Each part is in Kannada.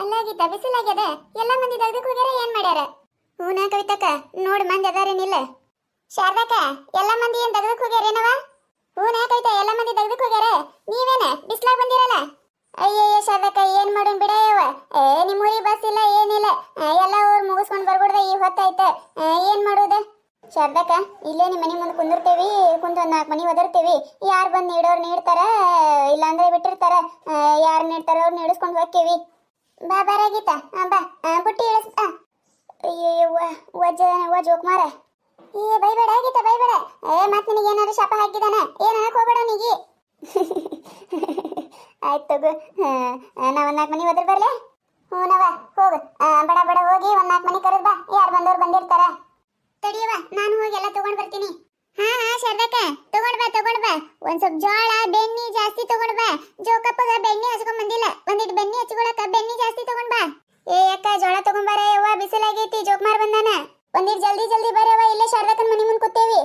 ಅಲ್ಲಾಗಿತ್ತ ಬಿಸಿಲಾಗ್ಯದ ಎಲ್ಲ ಮಂದಿ ತೆಗ್ದಕ್ ಹೋಗ್ಯಾರ ಏನ್ ಮಾಡ್ಯಾರ? ಹೂನ ಕವಿತಕ್ಕ ನೋಡ್ ಮಂದಿ ಅದಾರೇನಿಲ್ಲ. ಶಾರದಕ್ಕ ಎಲ್ಲ ಮಂದಿ ಏನ್ ತೆಗ್ದಕ್ ಹೋಗ್ಯಾರೇನವ? ಹೂನ ಕವಿತ ಎಲ್ಲ ಮಂದಿ ತೆಗ್ದಕ್ ಹೋಗ್ಯಾರ. ನೀವೇನ ಬಿಸ್ಲಾಗ ಬಂದಿರಲ್ಲ? ಅಯ್ಯಯ್ಯ ಶಾರದಕ್ಕ ಏನ್ ಮಾಡೋನ್ ಬಿಡಯ್ಯವ. ನಿಮ್ ಊರಿಗೆ ಬಸ್ ಇಲ್ಲ ಏನಿಲ್ಲ, ಎಲ್ಲ ಊರ್ ಮುಗಿಸ್ಕೊಂಡ್ ಬರ್ಬಿಡ್ದ ಈ ಹೊತ್ತಾಯ್ತ. ಏನ್ ಮಾಡೋದ ಶಾರದಕ್ಕ? ಇಲ್ಲೇ ನಿಮ್ ಮನಿ ಮುಂದೆ ಕುಂದಿರ್ತೇವಿ, ಕುಂತ ಒಂದ್ 4 ಮನಿ ಒದರ್ತೇವಿ. ಯಾರು ಬಂದ್ ನೀಡೋರ್ ನೀಡ್ತಾರ, ಇಲ್ಲಾಂದ್ರೆ ಬಿಟ್ಟಿರ್ತಾರ. ಯಾರು ನೀಡ್ತಾರ ಅವ್ರು ನೀಡಿಸ್ಕೊಂಡ್ ಹೋಗ್ತೇವಿ. ಬಾ ಬರಾಗಿತ್ತ ಬಾ ಬುಟ್ಟಿ ಇಳಿಸ್. ಅಯ್ಯವ್ವ ವಜ್ಜ ಜೋಕ್ಮಾರ. ಬೈಬೇಡ ಆಗಿತ್ತ ಬೈಬೇಡ. ಮತ್ ನಿನಗೆ ಏನಾದ್ರು ಶಾಪ ಹಾಕಿದಾನ? ಏನ್ ಅನ್ನಕ್ ಹೋಗ್ಬೇಡ ಅವನಿಗೆ. ಆಯ್ತು ತಗೋ. ನಾ 1 4 ಮನಿ ಒದ್ರ ಬರ್ಲೆ? ಹೂನವ ಹೋಗ. ಬಡ ಬಡ ಹೋಗಿ 1 4 ಮನಿ ಕರೆದ್ ಬಾ. ಯಾರು ಬಂದವ್ರು ಬಂದಿರ್ತಾರ. ತಡಿಯವ ನಾನು ಹೋಗಿ ಎಲ್ಲ ತಗೊಂಡ್ ಬರ್ತೀನಿ. ಹಾ ಶಾರದಕ್ಕ ತಗೊಂಡ್ ಬಾ. ಒಂದ್ ಸ್ವಲ್ಪ ಜೋಳ ಬೆಣ್ಣಿ ಜಾಸ್ತಿ ತಗೊಂಡ್ ಬಾ. ಜೋಕಪ್ಪಗ ಬೆಣ್ಣಿ ಹಚ್ಕೊಂಡ್ ಬಂದಿಲ್ಲ, ಒಂದಿಟ್ಟು ಬೆಣ್ಣಿ ಹಚ್ಕೊಳಕ ಬೆಣ್ಣಿ ಜಾಸ್ತಿ ತಗೊಂಡ್ ಬಾ. ಅಕ್ಕ ಜೋಳ ತಗೊಂಬಾರ ಯವ್ವ, ಬಿಸಿಲಾಗೈತಿ, ಜೋಕ್ಮಾರ್ ಬಂದಾನ. ಒಂದಿಟ್ಟು ಜಲ್ದಿ ಬರವ, ಇಲ್ಲೇ ಶಾರದಕ್ಕನ ಮನಿ ಮುಂದ್ ಕೂತೇವಿ.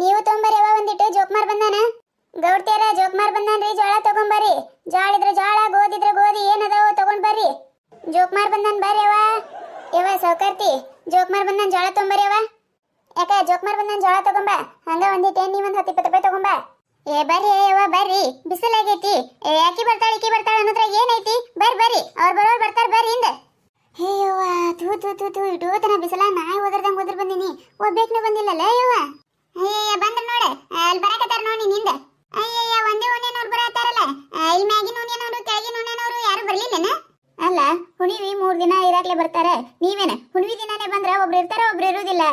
ನೀವು ತಗೊಂಬರ್ಯವ ಒಂದಿಟ್ಟು, ಜೋಕ್ಮಾರ್ ಬಂದಾನ. ಗೌಡ್ತಿಯರ ಜೋಕ್ಮಾರ್ ಬಂದಾನ್ರಿ, ಜೋಳ ತಗೊಂಬರ್ರಿ. ಜೋಳ ಇದ್ರ ಜೋಳ, ಗೋದಿದ್ರ ಗೋದಿ, ಏನದಾವ ತಗೊಂಡ್ ಬರ್ರಿ. ಜೋಕ್ಮಾರ್ ಬಂದಾನ್ ಬರ್ಯವ. ಯವ್ವ ಸೌಕರ್ತಿ ಜೋಕ್ಮಾರ್ ಬಂದಾನ್, ಜೋಳ ತಗೊಂಬರ್ಯವ. ಯಾಕ ಜೋಕ್ಮಾರ್ ಬಂದಾನ್, ಜೋಳ ತಗೊಂಬ. ಹಂಗ ಒಂದಿಟ್ಟು ನೀ ಒಂದ್ 10 20 ರೂಪಾಯಿ ತಗೊಂಬ. ಬರ್ರಿ ಯವ್ವ ಬರ್ರಿ, ಬಿಸಿಲಾಗೈತಿ. ಅಕ್ಕಿ ಬರ್ತಾಳ ಇಕ್ಕಿ ಬರ್ತಾಳ ಅನ್ನೋದ್ರಾಗ ಏನೈತಿ? ಬರ್ರಿ ಅವ್ರು ಬರೋರು ಬರ್ತಾರ ಬರ್ರಿ ಹಿಂದ. ಹೇ ಯವ್ವ ತೂ ಇಟೋತನ ಬಿಸಿಲ ನಾಯಿ ಓದರ್ದಂಗ ಓದ್ರ ಬಂದಿನಿ, ಒಬ್ಬೇಕ್ನು ಬಂದಿಲ್ಲಲ್ಲ ಯವ್ವ. ಅಯ್ಯಯ್ಯ ಬಂದ್ರ ನೋಡ, ಅಲ್ಲಿ ಬರಾಕತ್ತಾರ ನೋಡಿ ನಿಂದ. ಅಯ್ಯಯ್ಯ ಒಂದೇ ಓಣ್ಯಾನವ್ರು ಬರತ್ತಾರಲ್ಲ, ಇಲ್ಲಿ ಮ್ಯಾಗಿನ ಓಣ್ಯಾನವ್ರು ಕೆಳಗಿನ ಓಣ್ಯಾನವ್ರು ಯಾರು ಬರ್ಲಿಲ್ಲನ? ಅಲ್ಲ ಹುಣಿವಿ 3 ದಿನ ಇರಾಕ್ಲೆ ಬರ್ತಾರ, ನೀವೇನ ಹುಣಿವಿ ದಿನಾನೇ ಬಂದ್ರ ಒಬ್ರು ಇರ್ತಾರ ಒಬ್ರು ಇರುವುದಿಲ್ಲ.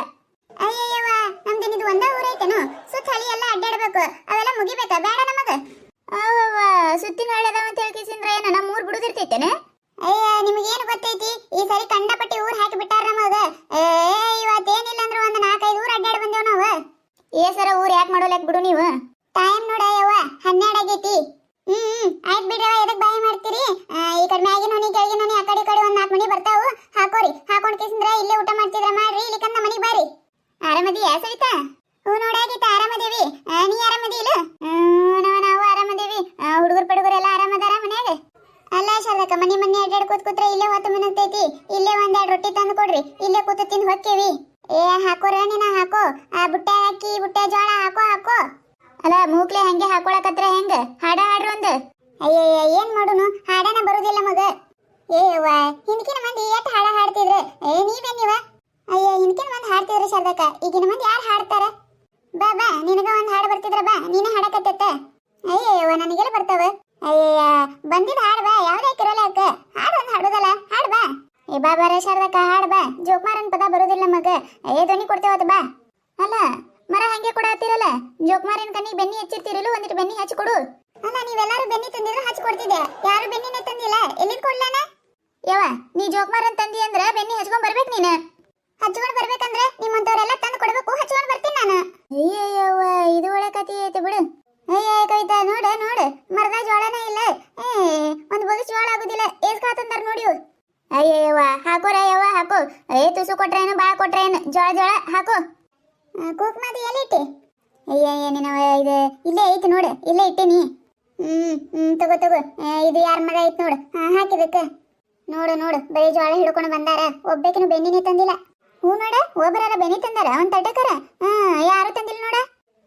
ಅಯ್ಯಯ್ಯವ್ವ ನಮ್ದೇನಿದು ಒಂದ ಊರೈತೇನು? ಸುತ್ತ ಹಳಿ ಎಲ್ಲ ಅಡ್ಡಾಡ್ಬೇಕು, ಅವೆಲ್ಲ ಮುಗಿಬೇಕಾ ಬೇಡ ನಮಗ? ಅವ್ವ ಸುತ್ತಿನ ಹಳ್ಳಿ ಅದಾವ ಅಂತ ಹೇಳ್ಕಿಸಿಂದ್ರ ಏನ ನಮ್ಮ ಊರ್ ಬಿಡುದಿರ್ತೈತೇನ? ಅಯ್ಯ ನಿಮಗೇನು ಗೊತ್ತೈತಿ, ಈ ಸರಿ ಕಂಡಪಟ್ಟಿ ಊರ್ ಹಾಕಿ ಬಿಟ್ಟಾರ ನಮಗ. ಇವತ್ತೇನಿಲ್ಲ ಅಂದ್ರ ಒಂದ್ 4 5 ಊರ್ ಅಡ್ಡಾಡ್ ಬಂದೇವ್ ನಾವು. ಸರ ಊರ್ ಯಾಕೆ ಮಾಡೋಲಕ್ ಬಿಡು ನೀವು. ಟೈಮ್ ನೋಡ ಯವ್ವ 12 ಆಗೈತಿ. ಆಯ್ತು ಬಿಡ್ರವ, ಎದಕ್ ಬಾಯಿ ಮಾಡ್ತೀರಿ? ಈ ಕಡೆ ಮ್ಯಾಗಿನ ಹೋನಿ ಕೆಳಗಿನ ಹೋನಿ ಆ ಕಡೆ ಒಂದ್ 4 ಮನಿ ಬರ್ತಾವು, ಹಾಕೋರಿ. ಹಾಕೊಂಡ್ ಕೇಸಿಂದ್ರ ಇಲ್ಲೇ ಊಟ ಮಾಡ್ತಿದ್ರ ಮಾಡ್ರಿ, ಇಲ್ಲಿ ಕಂದ ಮನಿಗ್ ಬಾರಿ. ಆರಾಮದಿಯಾ ಸವಿತಾ? ಹೂ ನೋಡಾಗಿತ್ತ ಆರಾಮದೇವಿ. ನೀ ಆರಾಮದಿ ಇಲ್ಲ? ನಾವು ಆರಾಮದೇವಿ. ಹುಡುಗರು ಪಡುಗರು ಎಲ್ಲ ಆರಾಮದಾರ ಮನ್ಯಾಗ? ಅಲ್ಲ ಶಾರದಕ್ಕ, ಮನಿ ಅಡ್ಡಾಡ್ ಕೂತ್ರೆ ಇಲ್ಲೇ ಹೊತ್ತು ಮಿನಗ್ತೈತಿ. ಇಲ್ಲೇ 1 2 ರೊಟ್ಟಿ ತಂದು ಕೊಡ್ರಿ, ಇಲ್ಲೇ ಕೂತು ತಿಂದು ಹೊಕ್ಕೇವಿ. ಹಾಕೋ ರಾಣಿನ ಹಾಕೋ, ಬುಟ್ಟ ಅಕ್ಕಿ ಬುಟ್ಟ ಜೋಳ ಹಾಕೋ. ಅಲ್ಲ ಮೂಕ್ಲೆ ಹಂಗೆ ಹಾಕೊಳಕತ್ರ ಹೆಂಗ? ಹಾಡ ಹಾಡ್ರಿ ಒಂದು. ಅಯ್ಯಯ್ಯ ಏನ್ ಮಾಡುನು, ಹಾಡನ ಬರುದಿಲ್ಲ ಮಗ. ಯವ್ವ ಹಿಂದಕಿನ ಮಂದಿ ಎಟ್ ಹಾಡ ಹಾಡ್ತಿದ್ರು, ನೀವೇನಿವ? ಅಯ್ಯ ಹಿಂದಕಿನ ಮಂದಿ ಹಾಡ್ತಿದ್ರು ಶಾರದಕ್ಕ, ಈಗಿನ ಮಂದಿ ಯಾರು ಹಾಡ್ತಾರ? ಬಾ ನಿನಗ ಒಂದ್ ಹಾಡು ಬರ್ತಿದ್ರ, ಬಾ ನೀನೇ ಹಾಡಕತ್ತ. ಅಯ್ಯವ್ವ ನನಗೆಲ್ಲ ಬರ್ತಾವ? ಅಯ್ಯಯ್ಯ ಬಂದಿದ್ ಹಾಡ್ ಬಾ, ಯಾವ್ದೇ ಕಿರಲಾಕ ಹಾಡು ಒಂದ್ ಹಾಡುದಲ್ಲ, ಹಾಡ್ ಬಾ. ಬಾ ಬಾರ ಶಾರದಕ್ಕ ಹಾಡ್ ಬಾ. ಜೋಕ್ಮಾರನ್ ಪದ ಬರುದಿಲ್ಲ ಮಗ, ಧ್ವನಿ ಕೊಡ್ತೇವತ್ ಬಾ. ಅಲ್ಲ ಮರ ಹಂಗೆ ಕೊಡಾತಿರಲ್ಲ, ಜೋಕ್ಮಾರಿನ ಕಣ್ಣಿಗೆ ಬೆನ್ನಿ ಹಚ್ಚಿರ್ತಿರಲ್ಲ, ಒಂದಿಟ್ಟು ಬೆನ್ನಿ ಹಚ್ಚಿ ಕೊಡು. ಅಲ್ಲ ನೀವೆಲ್ಲಾರು ಬೆನ್ನಿ ತಂದಿದ್ರು ಹಚ್ಚಿ ಕೊಡ್ತಿದ್ದೆ, ಯಾರು ಬೆನ್ನಿನೇ ತಂದಿಲ್ಲ, ಎಲ್ಲಿಂದ ಕೊಡ್ಲಾನ? ಯವ್ವ ನೀ ಜೋಕ್ಮಾರನ್ ತಂದಿ ಅಂದ್ರ ಬೆನ್ನಿ ಹಚ್ಕೊಂಡ್ ಬರ್ಬೇಕು ನೀನು. ಹಚ್ಕೊಂಡ್ ಬರ್ಬೇಕಂದ್ರೆ ನಿಮ್ಮಂತವ್ರೆಲ್ಲ ತಂದು ಕೊಡ್ಬೇಕು, ಹಚ್ಕೊಂಡ್ ಬರ್ತೀನಿ ನಾನು. ಅಯ್ಯಯ್ಯವ್ವ ಇದು ಒಳ್ಳೆ ಕತಿ ಐತಿ ಬಿಡು. ಅಯ್ಯ ಕವಿತಾ ನೋಡ ಮರದ ಜೋಳನ ಇಲ್ಲ, ಒಂದ್ ಬಗಸ್ ಜೋಳ ಆಗುದಿಲ್ಲ, ಕಾತಂದಾರ ನೋಡಿ. ಅಯ್ಯವ್ವ ಹಾಕೋರ ಯವ್ವ ಹಾಕೋ. ತುಸು ಕೊಟ್ರೇನು ಬಾಳ ಕೊಟ್ರೇನು, ಜೋಳ ಹಾಕೋ. ಕೂಕ್ಮಾದಿ ಎಲ್ಲಿ ಇಟ್ಟಿ? ಅಯ್ಯ ನಿನವ ಇದು ಇಲ್ಲೇ ಐತಿ ನೋಡು, ಇಲ್ಲೇ ಇಟ್ಟೀನಿ. ತಗೋ ಇದು ಯಾರ ಮರ ಐತಿ ನೋಡು, ಹಾಕಿದಕ್ಕ. ನೋಡು ಬರೀ ಜೋಳ ಹಿಡ್ಕೊಂಡು ಬಂದಾರ, ಒಬ್ಬೇಕಿನ ಬೆನ್ನಿನೇ ತಂದಿಲ್ಲ. ಹೂ ನೋಡ ಒಬ್ಬರಾರ ಬೆನ್ನಿ ತಂದಾರ, ಒಂದ್ ತಟಕರ. ಯಾರು ತಂದಿಲ್ಲ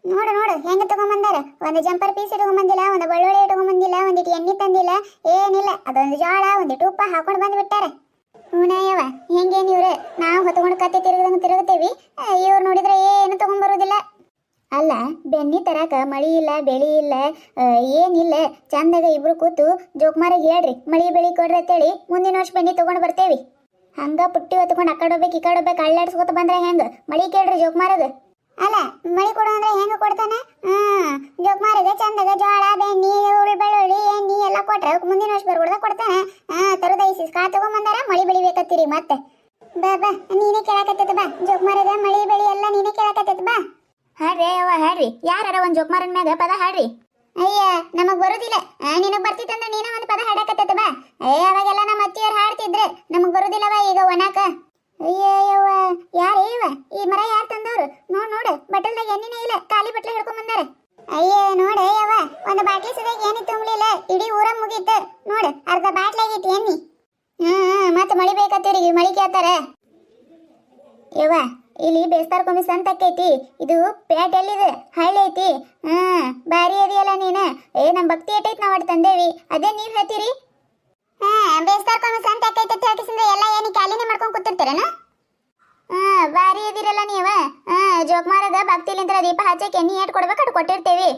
ನೋಡು ಹೆಂಗ ತಗೊಂಬಂದಾರ. ಒಂದು ಜಂಪರ್ ಪೀಸ್ ಇಟ್ಕೊಂಬಂದಿಲ್ಲ, ಒಂದು ಬೆಳ್ಳುಳ್ಳಿ ಇಟ್ಕೊಂಬಂದಿಲ್ಲ, ಒಂದಿಟ್ಟು ಎಣ್ಣೆ ತಂದಿಲ್ಲ, ಏನಿಲ್ಲ. ಅದೊಂದು ಜೋಳ ಒಂದಿಟ್ಟು ಉಪ್ಪ ಹಾಕೊಂಡು ಬಂದು ಬಿಟ್ಟಾರ. ಹೂನಯ್ಯವ ಹೆಂಗೇನು ಇವ್ರೆ, ನಾವು ಹೊತ್ಕೊಂಡು ಕತ್ತೆ ತಿರುಗುತ್ತೇವಿ, ಇವ್ರು ನೋಡಿದ್ರೆ ಏನು ತಗೊಂಡ್ಬರೋದಿಲ್ಲ. ಅಲ್ಲ ಬೆನ್ನಿ ತರಾಕ ಮಳಿ ಇಲ್ಲ ಬೆಳಿ ಇಲ್ಲ, ಏನಿಲ್ಲ. ಚಂದಾಗ ಇಬ್ರು ಕೂತು ಜೋಕ್ಮಾರಿಗೆ ಹೇಳ್ರಿ ಮಳಿ ಬೆಳಿ ಕೊಡ್ರಿ ಅಂತೇಳಿ ಮುಂದಿನ ವರ್ಷ ಬೆನ್ನಿ ತಗೊಂಡು ಬರ್ತೇವಿ. ಹಂಗ ಪುಟ್ಟಿ ಹೊತ್ಕೊಂಡು ಆ ಕಡೆ ಹೋಗ್ಬೇಕು ಈ ಕಡೆ ಹೋಗ್ಬೇಕು ಅಳ್ಳಾಡ್ಸ್ಕೊತ ಬಂದ್ರೆ ಹೆಂಗ? ಮಳಿ ಕೇಳ್ರಿ ಜೋಕ್ಮಾರಗ. ಅಲ್ಲ ಮಳಿ ಕೊಡು ಅಂದ್ರೆ ಹೆಂಗ ಕೊಡ್ತಾನ? ಜೋಕ್ಮಾರಿಗೆ ಚಂದಾಗ ಜೋಳ ಬೆಣ್ಣಿ ಬೆಳ್ಳುಳ್ಳಿ ಎಣ್ಣಿ ಎಲ್ಲ ಕೊಟ್ರೆ ಮುಂದಿನ ವರ್ಷ ಬರ್ಕೊಡ್ದ ಕೊಡ್ತಾನ. ತರುದೈಸಿ ಕಾ ತಗೊಂಬಂದಾರ, ಮಳಿ ಬೆಳಿಬೇಕತ್ತೀರಿ ಮತ್ತೆ. ಬಾ ನೀನೇ ಕೇಳಕತ್ತದ, ಬಾ ಜೋಕ್ಮಾರಗ ಮಳಿ ಬೆಳಿ ಎಲ್ಲ ನೀನೇ ಕೇಳಕತ್ತದ, ಬಾ. ಹಾಡ್ರಿ ಅವ್ವ ಹಾಡ್ರಿ, ಯಾರ ಒಂದ್ ಜೋಕ್ಮಾರನ್ ಮ್ಯಾಗ ಪದ ಹಾಡ್ರಿ. ಅಯ್ಯ ನಮಗ್ ಬರುದಿಲ್ಲ, ನಿನಗ್ ಬರ್ತಿತ್ತಂದ್ರೆ ನೀನೇ ಒಂದ್ ಪದ ಹಾಡಕತ್ತದ, ಬಾ. ಅವಾಗೆಲ್ಲ ನಮ್ಮ ಅತ್ತಿಯವ್ರು ಹಾಡ್ತಿದ್ರೆ, ನಮಗ್ ಬರುದಿಲ್ಲವ ಈಗ ಒಣಾಕ. ಅಯ್ಯವ್ವ ಯಾರೇ ಇವ? ಈ ಮರ ಯಾರು ತಂದವ್ರು? ನೋಡು ಬಟ್ಟಲ್ದಾಗ ಎಣ್ಣಿನೇ ಇಲ್ಲ, ಖಾಲಿ ಬಟ್ಲೆ ಹಿಡ್ಕೊಂಡ್ ಬಂದಾರ. ಅಯ್ಯ ನೋಡ ಯವ್ವ, ಒಂದು ಬಾಟ್ಲಿ ಸದಾಗ ಏನಿ ತುಂಬಲಿಲ್ಲ, ಇಡೀ ಊರ ಮುಗೀತು. ನೋಡು ಅರ್ಧ ಬಾಟ್ಲಿ ಆಗೈತಿ ಎಣ್ಣಿ. ಮಳಿ ಬೇಕತ್ತೀವ್ರಿಗೆ ಮಳಿ ಕೇಳ್ತಾರೆ. ಯವ್ವ ಇಲ್ಲಿ ಬೇಸ್ತಾರ್ಕೊಮ್ಮೆ ಸಂತ ಆಕೈತಿ. ಇದು ಪ್ಯಾಟ್ ಎಲ್ಲಿದೆ? ಹಳ್ಳಿ ಐತಿ. ಬಾರಿ ಅದಿಯಲ್ಲ ನೀನು. ನಮ್ಮ ಭಕ್ತಿ ಏಟೈತಿ ನಾವು ತಂದೇವಿ, ಅದೇ ನೀವು ಹೇಳ್ತೀರಿ. ಬೇಸ್ತಾರ್ಕೊಮ್ಮೆ ಸಂತ ಆಕೈತಿ ಅಂತ ಹಾಕಿಸಿದ್ರೆ ಎಲ್ಲ ಏನು ಕ್ಯಾಲಿನೇ ಮಾಡ್ಕೊಂಡು ಕೂತಿರ್ತೀರೇನ? ಬಾರಿ ಅದಿರಲ್ಲ ನೀವ. ಜೋಕ್ಮಾರದ ಭಕ್ತಿಲಿಂತ್ರ ದೀಪ ಹಚ್ಚಕ್ಕೆ ಎಣ್ಣೆ ಏಟ್ ಕೊಡ್ಬೇಕು ಅಟ್ ಕೊಟ್ಟಿರ್ತೇವಿ.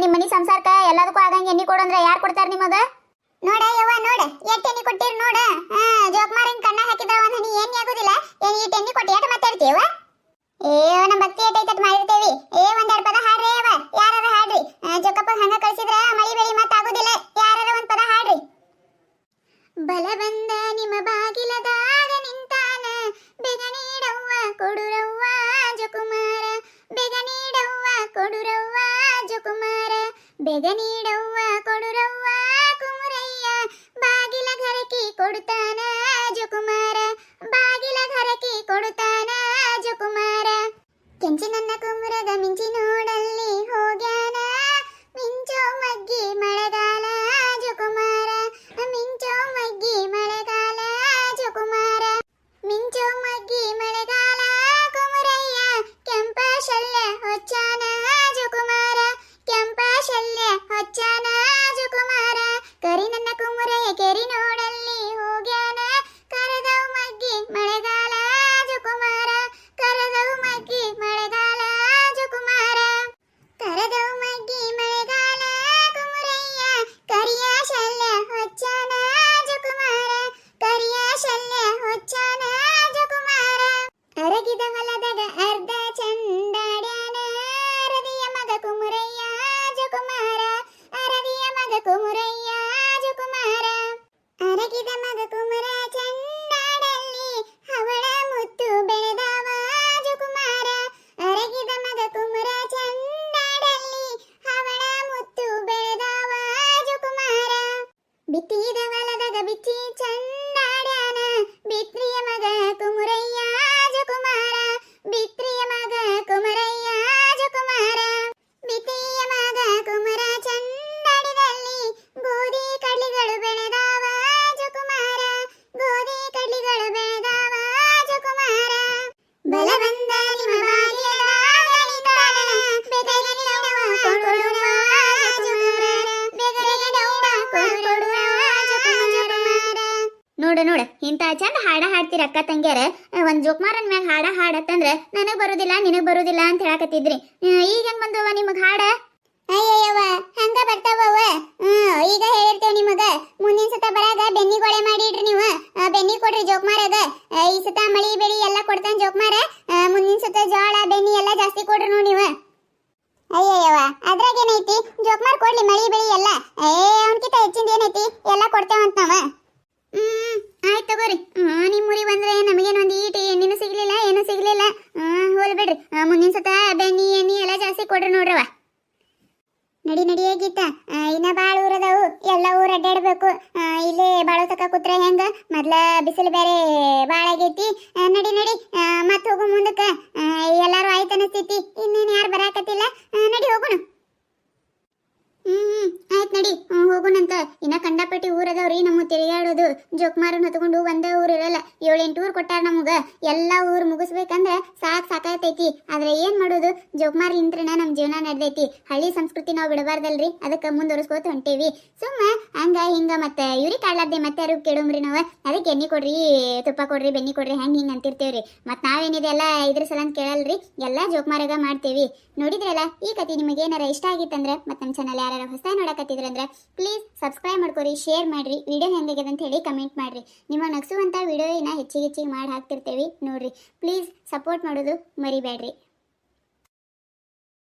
ನಿಮ್ಮ ಮನೆ ಸಂಸಾರಕ್ಕ ಎಲ್ಲದಕ್ಕೂ ಆಗಂಗೆ ಎಣ್ಣೆ ಕೊಡು ಅಂದ್ರೆ ಯಾರು ಕೊಡ್ತಾರ ನಿಮಗ? ನೋಡ ಯವ್ವ ನೋಡ, ಎಷ್ಟು ಎಣ್ಣೆ ಕೊಟ್ಟಿರಿ ನೋಡ. ಜೋಕ್ಮಾರಿನ ಕಣ್ಣ ಹಾಕಿದ್ರ ಒಂದ್ ಹನಿ ಎಣ್ಣೆ ಆಗುದಿಲ್ಲ. ಈಟ್ ಎಣ್ಣೆ ಕೊಟ್ಟು ಏಟ್ ಮಾತಾಡ್ತೀವ? ನಮ್ಮ ಭಕ್ತಿ ಏಟೈತಟ್ ಮಾಡಿರ್ತೇವಿ. ಒಂದೆರಡು ಪದ ಹಾಡ್ರಿ ಯವ್ವ, ಯಾರಾರ ಹಾಡ್ರಿ. ಜೋಕಪ್ಪ ಹಂಗ ಕಳ್ಸಿದ್ರ ಮಳಿ ಬೆಳಿ ಮತ್ತ ಆಗುದಿಲ್ಲ. ಯಾರಾರ ಒಂದ್ ಪದ ಹಾಡ್ರಿ. ಬಲ ಬಂದ ನಿಮ್ಮ ಬಾಗಿಲದಾಗ ನಿಂತಾನ, ಬೇಗ ನೀಡವ್ವ ಕೊಡುರವ್ವ ಜೋಕುಮಾರ, ಬೇಗ ನೀಡವ್ವ ಕೊಡುರವ್ವ ಜೋಕುಮಾರ, ಬೇಗ ನೀಡವ್ವ ಕೊಡುರವ್ವ ಕುಮರಯ್ಯ, ಬಾಗಿಲ ಘರಕಿ ಕೊಡುತ್ತಾನ ಜೋಕುಮಾರ, ಬಾಗಿಲ ಘರಕಿ ಕೊಡುತ್ತಾನ ಜೋಕುಮಾರ. ಕೆಂಚಿ ನನ್ನ ಕುಮರದ ಮಿಂಚಿ ನೋಡಲ್ಲಿ ಹೋಗ್ಯಾನ, ಮಿಂಚೋ ಮಗ್ಗಿ ಮಳೆಗಾಲ ಜೋಕುಮಾರ, ಮಿಂಚೋ ಮಗ್ಗಿ ಮಳೆಗಾಲ ಜೋಕುಮಾರ, ಮಿಂಚೋ ಮಗ್ಗಿ ಮಳೆಗಾಲ ಕುಮರಯ್ಯ, ಕೆಂಪ ಶಲ್ಯ ಹೊಚ್ಚಾನ ಜೋಕುಮಾರ, ಕೆಂಪ ಶಲ್ಯ ಹೊಚ್ಚಾನ ಜೋಕುಮಾರ. ಕರಿ ನನ್ನ ಕುಮರಯ್ಯ ಕೆರಿ ನೋಡಲ್ಲಿ ಹೋಗ್ಯಾನ, ಕರೆದವು ಮಗ್ಗಿ ಮಳೆಗಾಲ ಜೋಕುಮಾರ, ಕರೆದವು ಮಗ್ಗಿ ಮಳೆಗಾಲ ಜೋಕುಮಾರ, ಕರೆದವು ಮಗ್ಗಿ ಮಳೆಗಾಲ ಕುಮರಯ್ಯ, ಕರಿಯ ಶಲ್ಯ ಹೊಚ್ಚಾನ ಜೋಕುಮಾರ, ಕರಿಯ ಶಲ್ಯ ಹೊಚ್ಚಾನ ಜೋಕುಮಾರ. ಅರಗಿದ ಹೊಲದಾಗ ಅರ್ಧ ಚಂಡಾಡ್ಯಾನ, ಅರದಿಯ ಮಗ ಕುಮರಯ್ಯ ಜೋಕುಮಾರ, ಅರದಿಯ ಮಗ ಕುಮರಯ್ಯ ಜೋಕುಮಾರ, ಅರಗಿದ ಮಗ ಕುಮರ ಚಂಡಾಡಲ್ಲಿ ಹವಳ ಮುತ್ತು ಬೆಳೆದವ ಜೋಕುಮಾರ, ಅರಗಿದ ಮಗ ಕುಮರ ಚಂಡಾಡಲ್ಲಿ ಹವಳ ಮುತ್ತು ಬೆಳೆದವ ಜೋಕುಮಾರ. ಬಿತ್ತಿದ ಹೊಲದಾಗ ಬಿಚ್ಚಿ ಚಂಡಾಡ್ಯಾನ, ಬಿತ್ರಿಯ ಮಗ ಕುಮರಯ್ಯ ಜೋಕುಮಾರ, ಬಿತ್ರಿಯ ಮಗ ಕುಮರಯ್ಯ ಜೋಕುಮಾರ, ಬಿತ್ತಿಯ ಮಗ ಕುಮರ ಚಂಡಾಡಿದಲ್ಲಿ ಗೋಧಿ ಕಡ್ಲಿಗಳು ಬೆಳೆದವ ಜೋಕುಮಾರ, ಗೋಧಿ ಕಡ್ಲಿಗಳು ಬೆಳೆದವ ಜೋಕುಮಾರ. ಬಲ ಬಂದ ನಿಮ್ಮ ಬಾಗಿಲದಾಗ ನಿಂತಾನ, ಬೇಗ ನೀಡವ್ವ ಕೊಡುವ ಜೋಕುಮಾರ, ಬೇಗ ನೀಡವ್ವ ಕೊಡುವ ಜೋಕುಮಾರ. ನೋಡು ಇಂಥ ಚಂದ ಹಾಡ ಹಾಡ್ತೀರ ಅಕ್ಕ ತಂಗ್ಯಾರ. ಒಂದ್ ಜೋಕ್ಮಾರನ್ ಮ್ಯಾಗ ಹಾಡ ಹಾಡತ್ತಂದ್ರ ನನಗ್ ಬರುದಿಲ್ಲ ನಿನಗ್ ಬರುದಿಲ್ಲ ಅಂತ ಹೇಳಕತ್ತಿದ್ರಿ. ಈಗ ಹೆಂಗ್ ಬಂದವ ನಿಮಗ್ ಹಾಡ? ಅಯ್ಯಯ್ಯವ್ವ ಹಂಗ ಬರ್ತಾವವ. ಈಗ ಹೇಳಿರ್ತೇವ್ ನಿಮಗ, ಮುಂದಿನ ಸತ ಬರಾಗ ಬೆನ್ನಿಗೋಳೆ ಮಾಡಿಡ್ರಿ ನೀವು. ಬೆನ್ನಿ ಕೊಡ್ರಿ ಜೋಕ್ಮಾರಾಗ. ಈ ಸತ ಮಳಿ ಬೆಳಿ ಎಲ್ಲ ಕೊಡ್ತಾನ ಜೋಕ್ಮಾರ. ಮುಂದಿನ ಸತ ಜೋಳ ಬೆನ್ನಿ ಎಲ್ಲ ಜಾಸ್ತಿ ಕೊಡ್ರಿ ನೋಡಿ ನೀವು. ಅಯ್ಯಯ್ಯವ್ವ ಅದ್ರಾಗೇನೈತಿ, ಜೋಕ್ಮಾರ್ ಕೊಡ್ಲಿ ಮಳಿ ಬೆಳಿ ಎಲ್ಲ. ಅವನ್ಕಿಂತ ಹೆಚ್ಚಿಂದ ಏನೈತಿ, ಎಲ್ಲ ಕೊಡ್ತೇವಂತ ನಾವ. ಆಯ್ತು ತಗೋರಿ. ನಿಮ್ಮೂರಿಗೆ ಬಂದ್ರೆ ನಮಗೇನೊಂದು ಈಟಿ ಎಣ್ಣಿನೂ ಸಿಗ್ಲಿಲ್ಲ, ಏನೂ ಸಿಗ್ಲಿಲ್ಲ. ಹೋಲ್ ಬಿಡ್ರಿ. ಮುಂದಿನ ಸತ ಬೆನ್ನಿ ಎಣ್ಣಿ ಎಲ್ಲ ಜಾಸ್ತಿ ಕೊಡ್ರಿ ನೋಡ್ರವ. ನಡಿ ನಡಿಯೇ ಗೀತಾ, ಇನ್ನ ಬಾಳ ಊರದವು, ಎಲ್ಲ ಊರ್ ಅಡ್ಡಾಡ್ಬೇಕು. ಇಲ್ಲೇ ಬಾಳೋ ತಕ ಕೂತ್ರೆ ಹೆಂಗ? ಮೊದ್ಲ ಬಿಸಿಲು ಬೇರೆ ಬಾಳ ಆಗೈತಿ. ನಡಿ ನಡಿ ಮತ್ ಹೋಗು ಮುಂದಕ್ಕ. ಎಲ್ಲಾರು ಆಯ್ತು ಅನಸ್ತೈತಿ, ಇನ್ನೇನು ಯಾರು ಬರಾಕತ್ತಿಲ್ಲ. ನಡಿ ಹೋಗೋಣ. ಆಯ್ತು ನಡಿ ಹೋಗೋಣಂತ. ಇನ್ನ ಕಂಡಪಟ್ಟಿ ಊರದವ್ರಿ ನಮ್ಮ ತಿರುಗಾಡೋದು. ಜೋಕ್ಮಾರನ್ ಹೊತ್ಕೊಂಡು ಒಂದೇ ಊರ್ ಇರಲ್ಲ, 7-8 ಊರ್ ಕೊಟ್ಟಾರ ನಮಗ. ಎಲ್ಲ ಊರ್ ಮುಗಿಸ್ಬೇಕಂದ್ರ ಸಾಕಾಗ್ತೈತಿ. ಆದ್ರೆ ಏನ್ ಮಾಡೋದು, ಜೋಕ್ಮಾರ್ಲಿಂತ್ರನ ನಮ್ ಜೀವನ ನಡೆದೈತಿ. ಹಳ್ಳಿ ಸಂಸ್ಕೃತಿ ನಾವು ಬಿಡಬಾರ್ದಲ್ರಿ, ಅದಕ್ಕೆ ಮುಂದುವರಿಸ್ಕೋತ ಹೊಂಟೇವಿ. ಸುಮ್ಮ ಹಂಗ ಹಿಂಗ ಮತ್ತೆ ಇವ್ರಿ ಕಾಡ್ಲಾರ್ದೆ ಮತ್ತೆ ಯಾರು ಕೇಳೋಮ್ರಿ ನಾವ. ಅದಕ್ಕೆ ಎಣ್ಣೆ ಕೊಡ್ರಿ, ತುಪ್ಪ ಕೊಡ್ರಿ, ಬೆನ್ನಿ ಕೊಡ್ರಿ, ಹಿಂಗ್ ಅಂತಿರ್ತೇವ್ರಿ. ಮತ್ ನಾವೇನಿದೆ ಎಲ್ಲ ಇದ್ರ ಸಲ ಅಂತ ಕೇಳಲ್ರಿ, ಎಲ್ಲಾ ಜೋಕ್ಮಾರಾಗ ಮಾಡ್ತೇವಿ. ನೋಡಿದ್ರಲ್ಲ, ಈ ಕತೆ ನಿಮಗೆ ಏನಾರ ಇಷ್ಟ ಆಗಿತ್ತಂದ್ರೆ ಮತ್ತೆ ನಮ್ಮ ಚಾನಲ್ ಯಾರು ಹೊಸ ನೋಡಕತ್ತಿದ್ರಂದ್ರೆ ಪ್ಲೀಸ್ ಸಬ್ಸ್ಕ್ರೈಬ್ ಮಾಡ್ಕೊರಿ, ಶೇರ್ ಮಾಡ್ರಿ, ವಿಡಿಯೋ ಹೆಂಗಾಗಿದೆ ಅಂತ ಹೇಳಿ ಕಮೆಂಟ್ ಮಾಡ್ರಿ. ನಿಮ್ಮ ನಗಿಸುವಂಥ ವಿಡಿಯೋ ಹೆಚ್ಚಿಗೆ ಮಾಡಿ ಹಾಕ್ತಿರ್ತೇವೆ ನೋಡ್ರಿ. ಪ್ಲೀಸ್ ಸಪೋರ್ಟ್ ಮಾಡೋದು ಮರಿಬೇಡ್ರಿ.